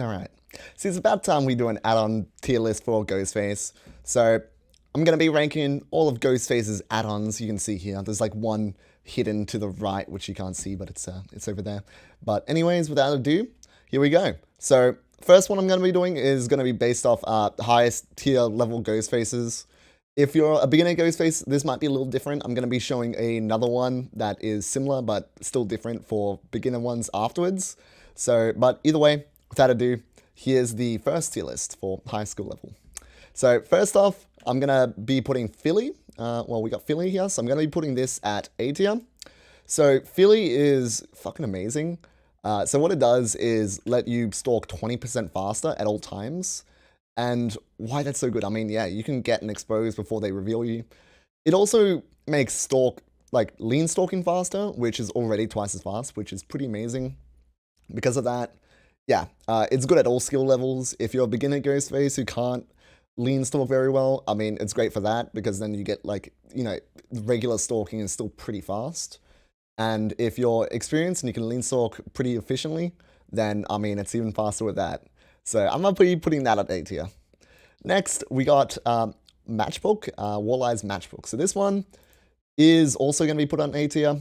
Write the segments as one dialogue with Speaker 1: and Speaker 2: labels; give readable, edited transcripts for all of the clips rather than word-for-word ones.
Speaker 1: Alright. See, it's about time we do an add-on tier list for Ghostface. So, I'm going to be ranking all of Ghostface's add-ons. You can see here, there's like one hidden to the right, which you can't see, but it's over there. But anyways, without ado, here we go. So, first one I'm going to be doing is going to be based off highest tier level Ghostfaces. If you're a beginner Ghostface, this might be a little different. I'm going to be showing another one that is similar, but still different for beginner ones afterwards. So, but either way, without ado, here's the first tier list for high school level. So first off, I'm going to be putting Philly. Well, we got Philly here, so I'm going to be putting this at A tier. So Philly is fucking amazing. So what it does is let you stalk 20% faster at all times. And why that's so good, I mean, yeah, you can get an expose before they reveal you. It also makes stalk, like lean stalking faster, which is already twice as fast, which is pretty amazing. Because of that, yeah, it's good at all skill levels. If you're a beginner Ghostface who can't lean stalk very well, I mean, it's great for that because then you get like, you know, regular stalking is still pretty fast. And if you're experienced and you can lean stalk pretty efficiently, then, I mean, it's even faster with that. So I'm going to be putting that at A tier. Next, we got Matchbook, Walleye's Matchbook. So this one is also going to be put on A tier.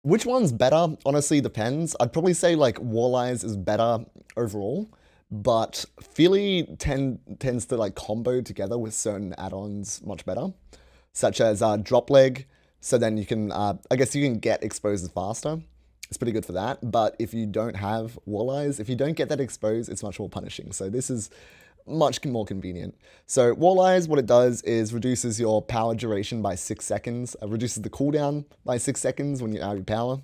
Speaker 1: Which one's better? Honestly, depends. I'd probably say like Walleye's is better overall, but Philly tends to like combo together with certain add-ons much better, such as Drop Leg. So then you can, I guess you can get exposes faster. It's pretty good for that. But if you don't have Walleye's, if you don't get that exposed, it's much more punishing. So this is much more convenient. So Walleyes, what it does is reduces your power duration by 6 seconds, reduces the cooldown by 6 seconds when you're out of your power.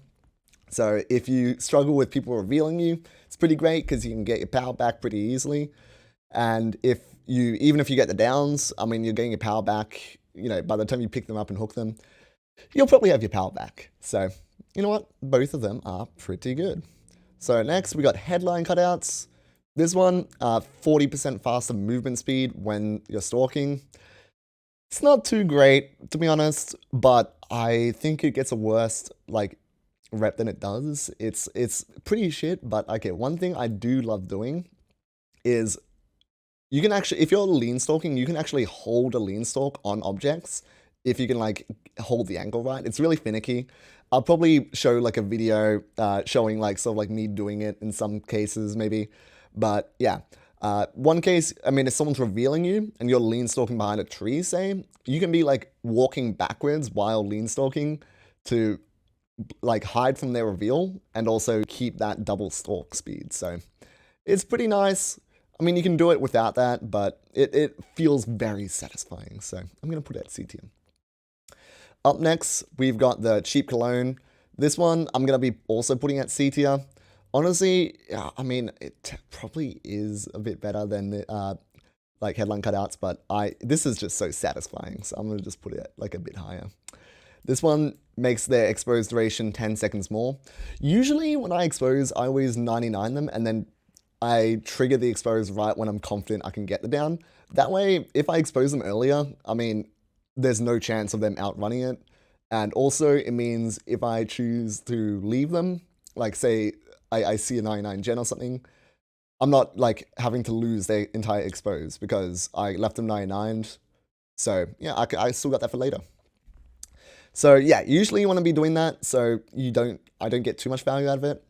Speaker 1: So if you struggle with people revealing you, it's pretty great because you can get your power back pretty easily. And even if you get the downs, I mean, you're getting your power back, you know, by the time you pick them up and hook them, you'll probably have your power back. So, you know what? Both of them are pretty good. So next, we got headline cutouts. This one, 40% faster movement speed when you're stalking. It's not too great, to be honest, but I think it gets a worse, like, rep than it does. It's pretty shit, but okay, one thing I do love doing is you can actually, if you're lean stalking, you can actually hold a lean stalk on objects if you can like hold the angle right. It's really finicky. I'll probably show like a video showing like sort of like me doing it in some cases maybe, but yeah. One case, I mean, if someone's revealing you and you're lean stalking behind a tree, say, you can be like walking backwards while lean stalking to like hide from their reveal and also keep that double stalk speed. So it's pretty nice. I mean, you can do it without that, but it feels very satisfying. So I'm going to put it at C tier. Up next, we've got the cheap Cologne. This one I'm going to be also putting at C tier. Honestly, yeah, I mean, it probably is a bit better than the like headline cutouts, but this is just so satisfying. So I'm going to just put it like a bit higher. This one makes their expose duration 10 seconds more. Usually when I expose, I always 99 them and then I trigger the expose right when I'm confident I can get the down. That way, if I expose them earlier, I mean, there's no chance of them outrunning it. And also, it means if I choose to leave them, like say I see a 99 gen or something, I'm not like having to lose their entire expose because I left them 99. So yeah, I still got that for later. So yeah, usually you want to be doing that so I don't get too much value out of it.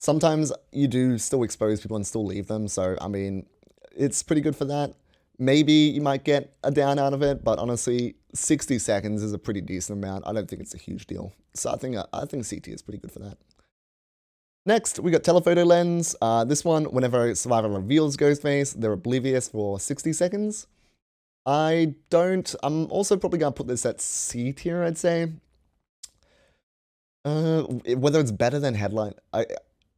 Speaker 1: Sometimes you do still expose people and still leave them. So, I mean, it's pretty good for that. Maybe you might get a down out of it, but honestly, 60 seconds is a pretty decent amount. I don't think it's a huge deal. So I think CT is pretty good for that. Next, we got telephoto lens. This one, whenever a survivor reveals Ghostface, they're oblivious for 60 seconds. I'm also probably going to put this at C tier, I'd say. Whether it's better than headline,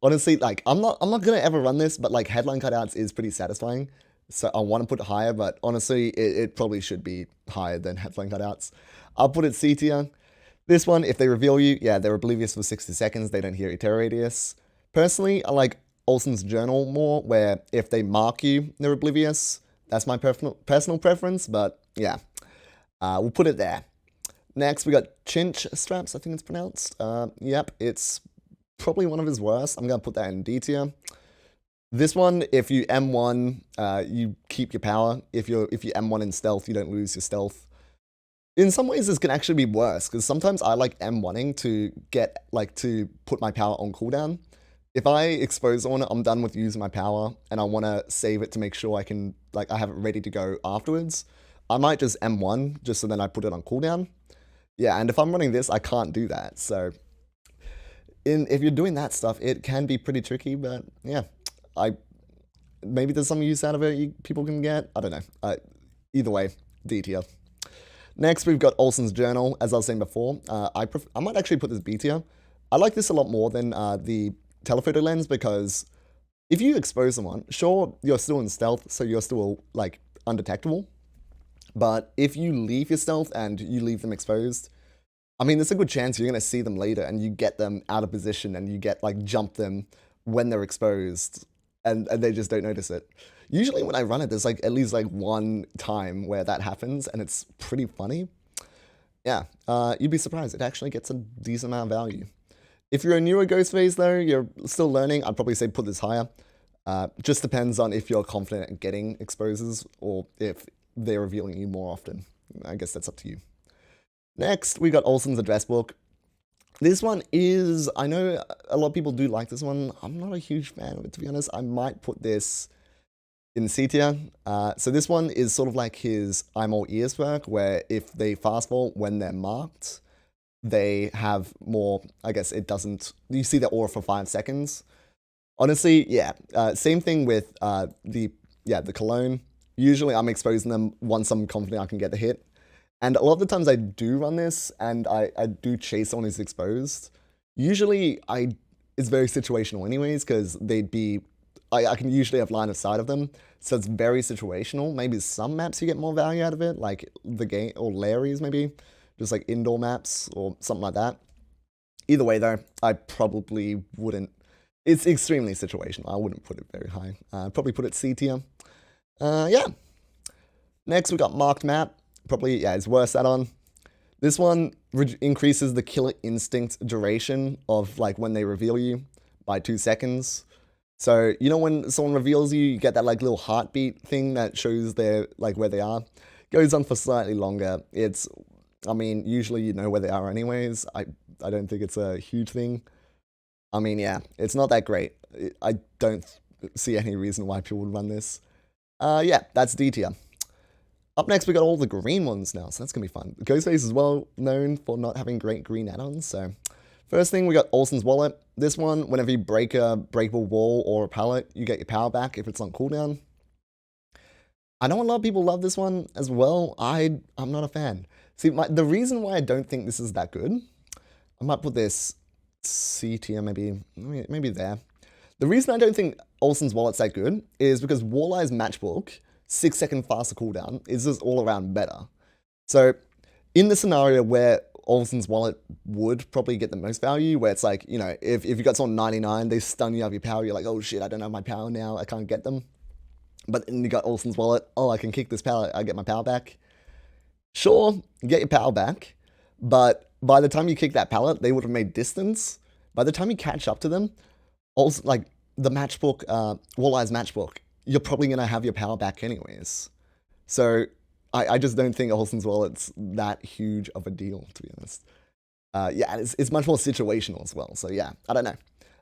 Speaker 1: honestly, like, I'm not gonna ever run this, but like headline cutouts is pretty satisfying. So I want to put it higher, but honestly, it probably should be higher than headline cutouts. I'll put it C tier. This one, if they reveal you, yeah, they're oblivious for 60 seconds. They don't hear your terror radius. Personally, I like Olson's Journal more, where if they mark you, they're oblivious. That's my personal preference, but yeah, we'll put it there. Next, we got Chinch Straps, I think it's pronounced. Yep, it's probably one of his worst. I'm going to put that in D tier. This one, if you M1, you keep your power. If you M1 in stealth, you don't lose your stealth. In some ways, this can actually be worse, because sometimes I like M1ing to get, like, to put my power on cooldown. If I expose on it, I'm done with using my power, and I want to save it to make sure I can, like, I have it ready to go afterwards. I might just M1, just so then I put it on cooldown. Yeah, and if I'm running this, I can't do that. So, if you're doing that stuff, it can be pretty tricky, but yeah, I maybe there's some use out of it people can get. I don't know. Either way, D tier. Next, we've got Olson's Journal. As I was saying before, I might actually put this B tier. I like this a lot more than the telephoto lens, because if you expose someone, sure, you're still in stealth, so you're still, like, undetectable. But if you leave your stealth and you leave them exposed, I mean, there's a good chance you're going to see them later and you get them out of position and you get, like, jump them when they're exposed, and they just don't notice it. Usually when I run it, there's, like, at least, like, one time where that happens, and it's pretty funny. Yeah, you'd be surprised. It actually gets a decent amount of value. If you're a newer Ghostface, though, you're still learning, I'd probably say put this higher. Just depends on if you're confident in getting exposes or if they're revealing you more often. I guess that's up to you. Next, we got Olson's Address Book. This one is, I know a lot of people do like this one. I'm not a huge fan of it, to be honest. I might put this in C tier. So this one is sort of like his I'm All Ears work, where if they fast forward when they're marked, they have more, I guess it doesn't, you see the aura for 5 seconds. Honestly, yeah, same thing with the Cologne. Usually I'm exposing them once I'm confident I can get the hit. And a lot of the times I do run this, and I do chase someone who's exposed. Usually it's very situational anyways, because I can usually have line of sight of them. So it's very situational. Maybe some maps you get more value out of it, like the game, or Larry's maybe. Just like indoor maps or something like that. Either way though, I probably wouldn't. It's extremely situational. I wouldn't put it very high. I'd probably put it C tier. Yeah. Next we got Marked Map. Probably, yeah, it's worse add-on. This one increases the killer instinct duration of, like, when they reveal you by 2 seconds. So, you know when someone reveals you, you get that, like, little heartbeat thing that shows their, like, where they are. Goes on for slightly longer. I mean, usually you know where they are anyways. I don't think it's a huge thing. I mean, yeah, it's not that great. I don't see any reason why people would run this. Yeah, that's D tier. Up next, we got all the green ones now, so that's going to be fun. Ghostface is well known for not having great green add-ons, so... First thing, we got Olson's Wallet. This one, whenever you break a breakable wall or a pallet, you get your power back if it's on cooldown. I know a lot of people love this one as well. I'm not a fan. See, the reason why I don't think this is that good, I might put this C tier, maybe there. The reason I don't think Olson's Wallet's that good is because Walleye's Matchbook, 6-second faster cooldown, is just all around better. So, in the scenario where Olson's Wallet would probably get the most value, where it's like, you know, if you got someone 99, they stun you out of your power, you're like, oh shit, I don't have my power now, I can't get them. But then you got Olson's Wallet, oh, I can kick this pallet, I get my power back. Sure, you get your power back, but by the time you kick that pallet, they would have made distance. By the time you catch up to them, also, like, the matchbook, Walleye's Matchbook, you're probably going to have your power back anyways. So, I just don't think Olson's Wallet's that huge of a deal, to be honest. Yeah, it's much more situational as well. So yeah, I don't know.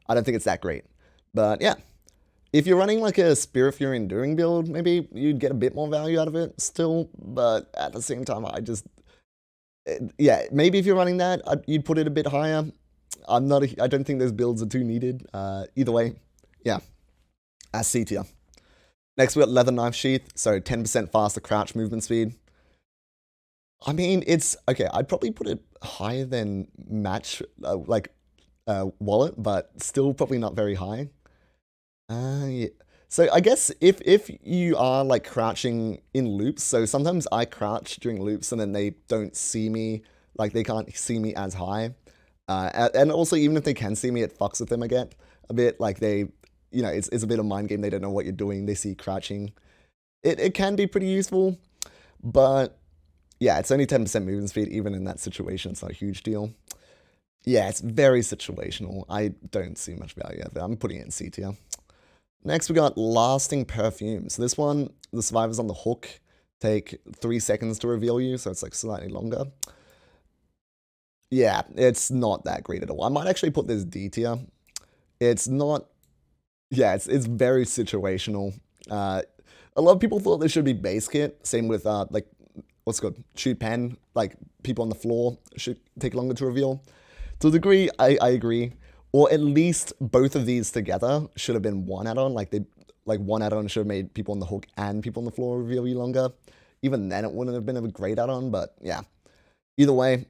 Speaker 1: I don't think it's that great. But yeah, if you're running like a Spirit Fury Enduring build, maybe you'd get a bit more value out of it still. But at the same time, yeah, maybe if you're running that, you'd put it a bit higher. I don't think those builds are too needed. Either way, yeah, as C tier. Next, we got Leather Knife Sheath, so 10% faster crouch movement speed. I mean, it's, okay, I'd probably put it higher than Wallet, but still probably not very high. Yeah. So I guess if you are, like, crouching in loops, so sometimes I crouch during loops and then they don't see me, like, they can't see me as high. And also, even if they can see me, it fucks with them again a bit, like you know, it's a bit of a mind game. They don't know what you're doing. They see crouching. It can be pretty useful, but yeah, it's only 10% movement speed. Even in that situation, it's not a huge deal. Yeah, it's very situational. I don't see much value out of it. I'm putting it in C tier. Next, we got Lasting Perfume. So this one, the survivors on the hook take 3 seconds to reveal you, so it's like slightly longer. Yeah, it's not that great at all. I might actually put this D tier. It's not, yeah, it's very situational. A lot of people thought this should be base kit. Same with like what's it called, shoot pen. Like people on the floor should take longer to reveal. To a degree, I agree. Or at least both of these together should have been one add-on. Like one add-on should have made people on the hook and people on the floor reveal you longer. Even then, it wouldn't have been a great add-on. But yeah, either way,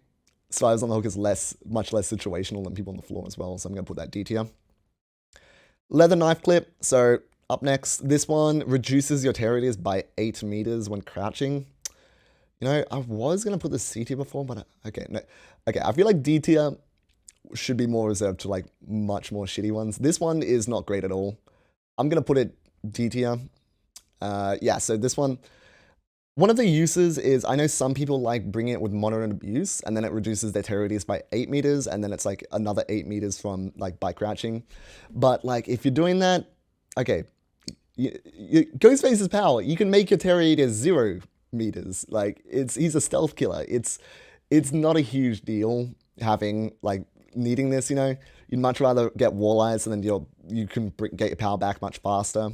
Speaker 1: survivors on the hook is much less situational than people on the floor as well. So I'm gonna put that D tier. Leather knife clip. So up next, this one reduces your tear radius by 8 meters when crouching. You know, I was gonna put the C tier before, but okay, no, okay. I feel like D tier should be more reserved to like much more shitty ones. This one is not great at all. I'm gonna put it D tier. Yeah. So this one of the uses is, I know some people like bringing it with moderate abuse, and then it reduces their tear radius by 8 meters, and then it's like another 8 meters from like by crouching. But like if you're doing that, okay, Ghostface's power, you can make your tear radius 0 meters. Like he's a stealth killer. It's not a huge deal having like needing this. You know, you'd much rather get Walleyes, and then you can get your power back much faster.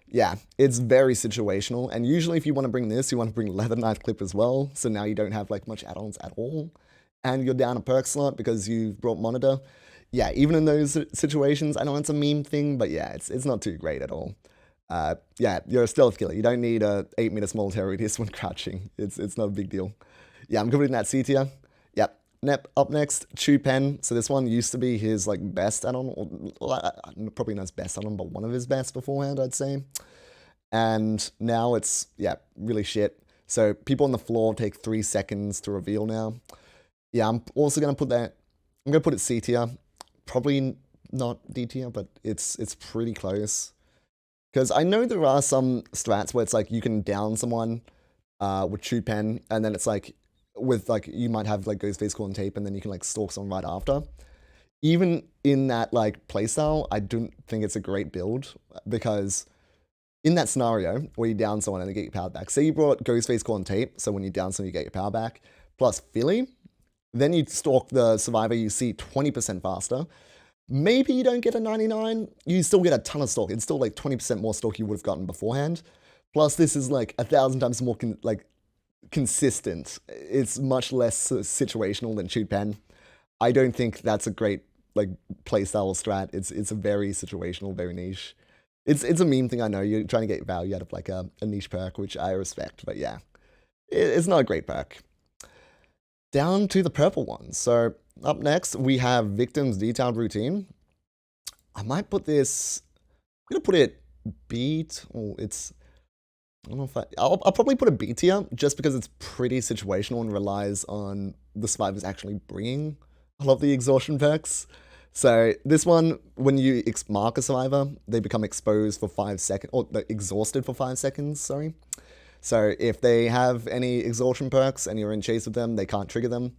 Speaker 1: Yeah, it's very situational, and usually if you want to bring this, you want to bring leather knife clip as well, so now you don't have like much add-ons at all, and you're down a perk slot because you've brought monitor. Yeah, even in those situations, I know it's a meme thing, but yeah, it's not too great at all. Yeah, you're a stealth killer. You don't need a 8-meter small tear radius when crouching. It's not a big deal. Yeah, I'm putting that C tier. Yep. Up next, Chew Pen. So this one used to be his like best add-on, or probably not his best add-on, but one of his best beforehand, I'd say. And now it's, yeah, really shit. So people on the floor take 3 seconds to reveal now. Yeah, I'm also gonna put that. I'm gonna put it C tier. Probably not D tier, but it's pretty close. Because I know there are some strats where it's like you can down someone with Chew Pen, and then it's like with like you might have like Ghostface Corn Tape, and then you can like stalk someone right after. Even in that like playstyle, I don't think it's a great build, because in that scenario where you down someone and they get your power back, say you brought Ghostface Corn Tape, so when you down someone you get your power back, plus Philly, then you stalk the survivor you see 20% faster. Maybe you don't get a 99, you still get a ton of stalk. It's still like 20% more stalk you would have gotten beforehand. Plus this is like 1,000 times more consistent. It's much less situational than Shoot Pen. I don't think that's a great like playstyle strat. It's a very situational, very niche. It's a meme thing, I know. You're trying to get value out of like a niche perk, which I respect, but yeah. It's not a great perk. Down to the purple ones. So up next, we have Victim's Detailed Routine. I might put this, I'm gonna put it B, oh, I don't know if I'll probably put a B tier, just because it's pretty situational and relies on the survivors actually bringing a lot of the exhaustion perks. So this one, when you mark a survivor, they become exposed for 5 seconds, or exhausted for 5 seconds, sorry. So if they have any exhaustion perks and you're in chase with them, they can't trigger them.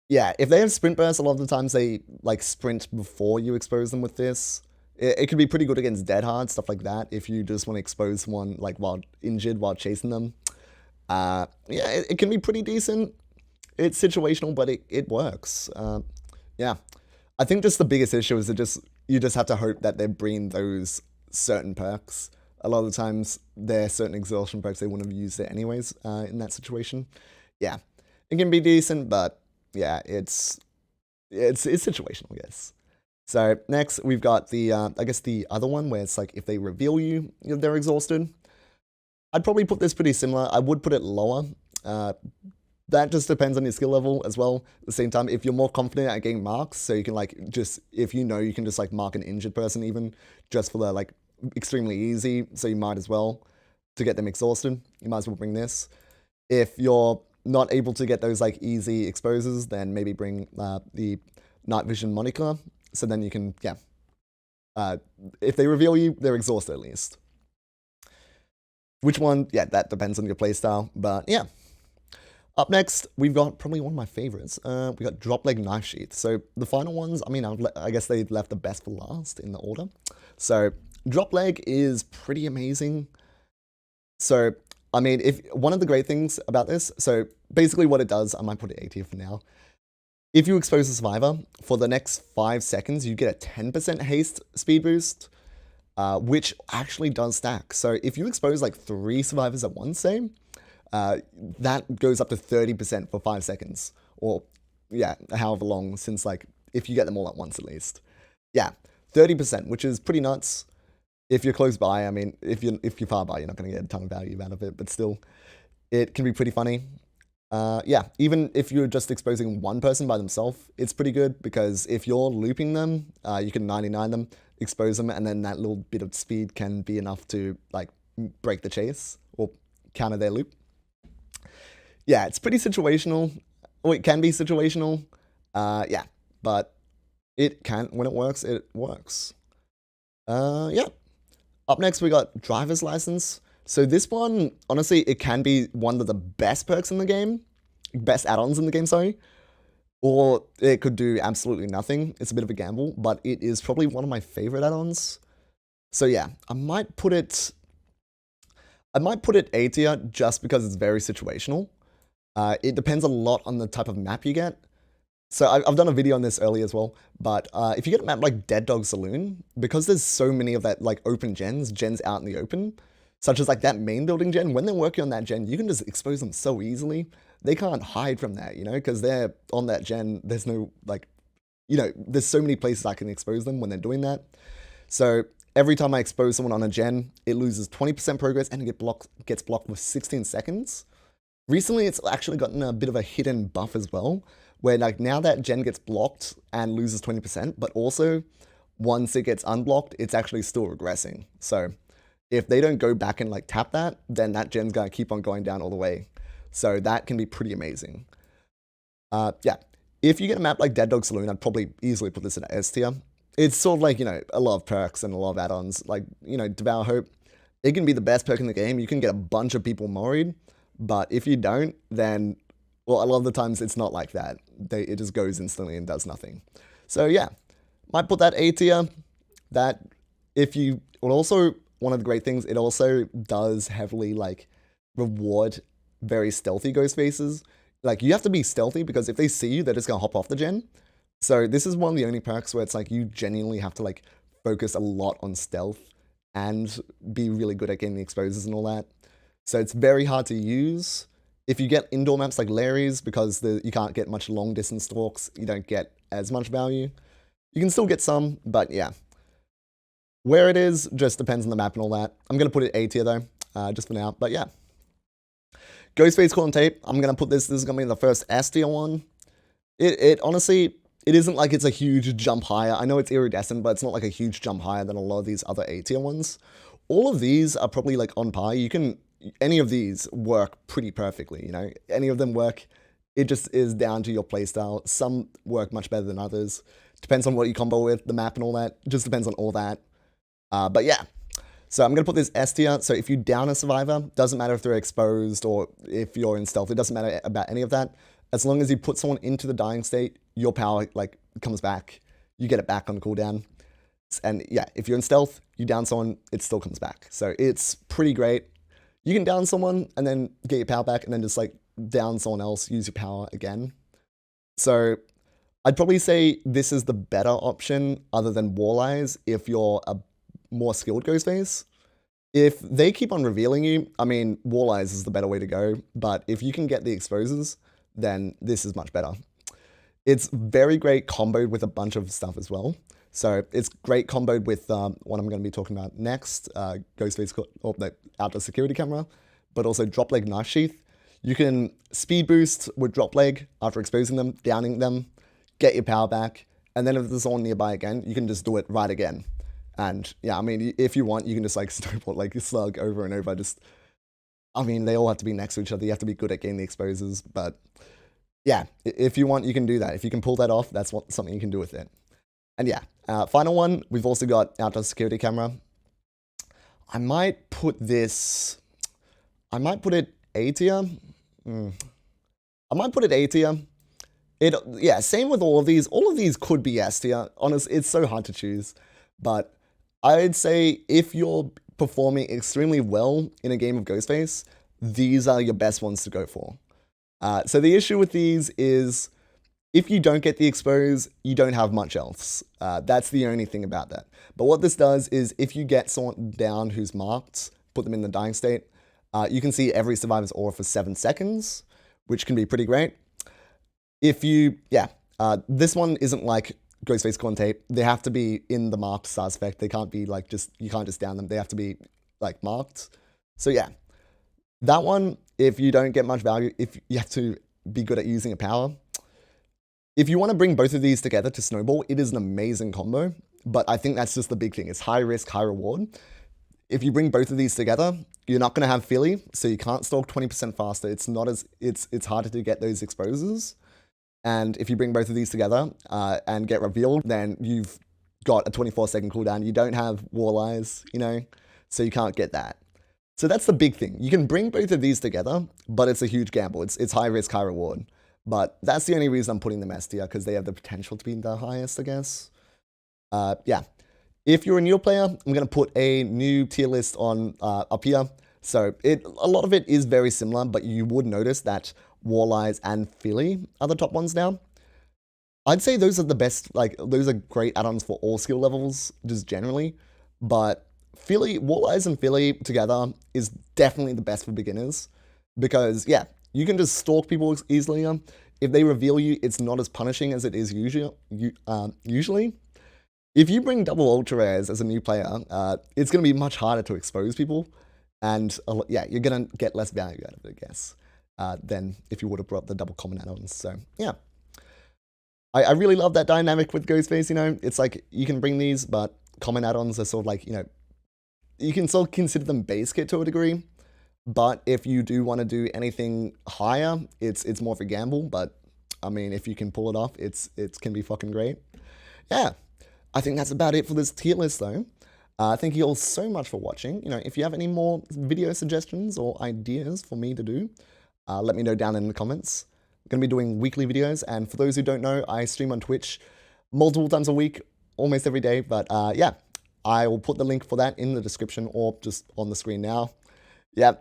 Speaker 1: Yeah, if they have sprint bursts, a lot of the times they like sprint before you expose them with this. It could be pretty good against dead hard, stuff like that, if you just want to expose someone like while injured, while chasing them. Yeah, it can be pretty decent. It's situational, but it works. Yeah. I think just the biggest issue is that you just have to hope that they're bringing those certain perks. A lot of the times, there are certain exhaustion perks they wouldn't have used it anyways in that situation. Yeah, it can be decent, but yeah, it's situational, I guess. So next, we've got the, I guess the other one where it's like if they reveal you, they're exhausted. I'd probably put this pretty similar. I would put it lower. That just depends on your skill level as well. At the same time, if you're more confident at getting marks, so you can like just, if you know you can just like mark an injured person even, just for the like extremely easy, so you might as well, to get them exhausted, you might as well bring this. If you're not able to get those like easy exposes, then maybe bring the night vision moniker, so then you can, yeah. If they reveal you, they're exhausted at least. Which one? Yeah, that depends on your playstyle, but yeah. Up next, we've got probably one of my favorites. We got Drop Leg Knife Sheath. So the final ones, I mean, I guess they left the best for last in the order. So drop leg is pretty amazing. So, I mean, if one of the great things about this, so basically what it does, I might put it 80 for now. If you expose a survivor, for the next 5 seconds, you get a 10% haste speed boost, which actually does stack. So if you expose like 3 survivors at once, say, that goes up to 30% for 5 seconds. Or, yeah, however long, since like, if you get them all at once at least. Yeah, 30%, which is pretty nuts. If you're close by, I mean, if you're far by, you're not going to get a ton of value out of it, but still, it can be pretty funny. Yeah, even if you're just exposing one person by themselves, it's pretty good, because if you're looping them, you can 99 them, expose them, and then that little bit of speed can be enough to like break the chase or counter their loop. Yeah, it's pretty situational. Or it can be situational. Yeah, but it can, when it works, it works. Yeah. Up next, we got driver's license. So this one, honestly, it can be one of the best perks in the game. Best add-ons in the game, sorry. Or it could do absolutely nothing. It's a bit of a gamble, but it is probably one of my favorite add-ons. So yeah, I might put it A tier just because it's very situational. It depends a lot on the type of map you get. So I've done a video on this earlier as well, but if you get a map like Dead Dog Saloon, because there's so many of that like open gens out in the open, such as like that main building gen, when they're working on that gen, you can just expose them so easily. They can't hide from that, you know, because they're on that gen. There's no like, you know, there's so many places I can expose them when they're doing that. So every time I expose someone on a gen, it loses 20% progress and it gets blocked with 16 seconds. Recently, it's actually gotten a bit of a hidden buff as well, where like now that gen gets blocked and loses 20%, but also once it gets unblocked, it's actually still regressing. So if they don't go back and like tap that, then that gen's gonna keep on going down all the way. So that can be pretty amazing. Yeah, if you get a map like Dead Dog Saloon, I'd probably easily put this in S tier. It's sort of like, you know, a lot of perks and a lot of add-ons. Like, you know, Devour Hope, it can be the best perk in the game. You can get a bunch of people moried, but if you don't, then, well, a lot of the times it's not like that. It just goes instantly and does nothing. So yeah, might put that A tier. That, if you, well, also, one of the great things, it also does heavily like reward very stealthy Ghostfaces. Like, you have to be stealthy, because if they see you, they're just gonna hop off the gen. So this is one of the only perks where it's like you genuinely have to like focus a lot on stealth and be really good at getting the exposures and all that. So it's very hard to use. If you get indoor maps like Larry's, because you can't get much long distance stalks, you don't get as much value. You can still get some, but yeah. Where it is just depends on the map and all that. I'm going to put it A tier though, just for now, but yeah. Ghostface Call and Tape, I'm going to put this is going to be the first S tier one. It honestly, it isn't like it's a huge jump higher. I know it's iridescent, but it's not like a huge jump higher than a lot of these other A tier ones. All of these are probably like on par. Any of these work pretty perfectly, you know? Any of them work. It just is down to your playstyle. Some work much better than others. Depends on what you combo with, the map and all that. Just depends on all that. But yeah. So I'm going to put this S tier. So if you down a survivor, doesn't matter if they're exposed or if you're in stealth. It doesn't matter about any of that. As long as you put someone into the dying state, your power like comes back. You get it back on cooldown. And yeah, if you're in stealth, you down someone, it still comes back. So it's pretty great. You can down someone and then get your power back and then just like down someone else, use your power again. So I'd probably say this is the better option other than Walleyes if you're a more skilled Ghostface. If they keep on revealing you, I mean, Walleyes is the better way to go. But if you can get the exposures, then this is much better. It's very great comboed with a bunch of stuff as well. So it's great comboed with what I'm going to be talking about next, Ghostface, or the outdoor security camera, but also drop leg knife sheath. You can speed boost with drop leg after exposing them, downing them, get your power back, and then if there's someone nearby again, you can just do it right again. And yeah, I mean, if you want, you can just like snowball, like slug over and over. Just, I mean, they all have to be next to each other. You have to be good at getting the exposures, but yeah, if you want, you can do that. If you can pull that off, that's something you can do with it. And yeah, final one, we've also got outdoor security camera. I might put it A tier. I might put it A tier. Yeah, same with all of these. All of these could be S tier. Honestly, it's so hard to choose. But I'd say if you're performing extremely well in a game of Ghostface, these are your best ones to go for. So the issue with these is if you don't get the expose, you don't have much else. That's the only thing about that. But what this does is if you get someone down who's marked, put them in the dying state, you can see every survivor's aura for 7 seconds, which can be pretty great. If you, this one isn't like Ghostface Contape. They have to be in the marked stars effect. They can't be like you can't just down them. They have to be like marked. So yeah, that one, if you don't get much value, if you have to be good at using a power. If you want to bring both of these together to snowball, it is an amazing combo. But I think that's just the big thing. It's high risk, high reward. If you bring both of these together, you're not going to have Philly, so you can't stalk 20% faster. It's not as it's harder to get those exposes. And if you bring both of these together and get revealed, then you've got a 24-second cooldown. You don't have Walleyes, so you can't get that. So that's the big thing. You can bring both of these together, but it's a huge gamble. It's high risk, high reward. But that's the only reason I'm putting them S tier, because they have the potential to be the highest, I guess. Yeah. If you're a new player, I'm going to put a new tier list on up here. So a lot of it is very similar, but you would notice that Walleyes and Philly are the top ones now. I'd say those are the best, those are great add-ons for all skill levels, just generally. But Walleyes and Philly together is definitely the best for beginners. Because, yeah, you can just stalk people easily. If they reveal you, it's not as punishing as it is usually. If you bring double ultra rares as a new player, it's going to be much harder to expose people. And yeah, you're going to get less value out of it, I guess, than if you would have brought the double common add-ons. So, yeah. I really love that dynamic with Ghostface, It's like you can bring these, but common add-ons are sort of like, you can still consider them base kit to a degree. But if you do want to do anything higher, it's more of a gamble. But, I mean, if you can pull it off, it can be fucking great. Yeah. I think that's about it for this tier list, though. Thank you all so much for watching. If you have any more video suggestions or ideas for me to do, let me know down in the comments. I'm going to be doing weekly videos, and for those who don't know, I stream on Twitch multiple times a week, almost every day. But yeah, I will put the link for that in the description or just on the screen now. Yeah.